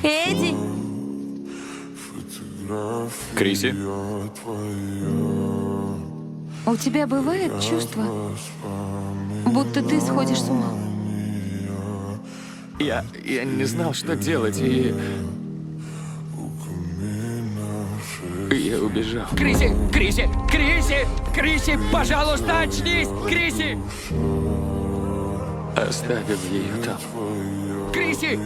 Эдди, Криси? у тебя бывает чувство, будто ты сходишь с ума? Я не знал, что делать, и... Я убежал. Криси! Криси! Криси! Криси, пожалуйста, очнись! Криси! Оставил ее там. Криси!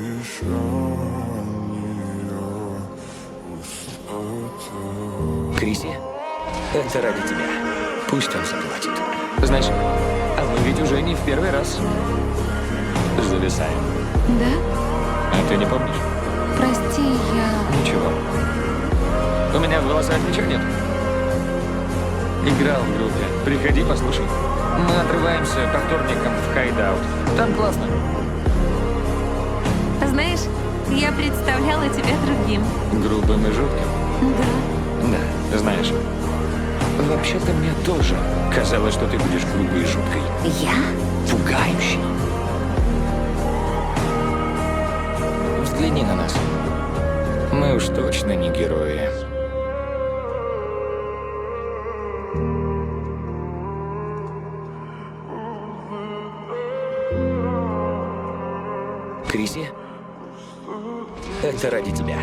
Криси, это ради тебя. Пусть он заплатит. Знаешь, а мы ведь уже не в первый раз зависаем. Да? А ты не помнишь? Прости, я... Ничего. У меня в волосах ничего нет. Играл в группе. Приходи, послушай. Мы отрываемся по вторникам в хайдаут. Там классно. Знаешь, я представляла тебя другим. Грубым и жутким. Да. Да, знаешь, вообще-то мне тоже казалось, что ты будешь грубой и жуткой. Я? Пугающей. Взгляни на нас. Мы уж точно не герои. Криси, это ради тебя.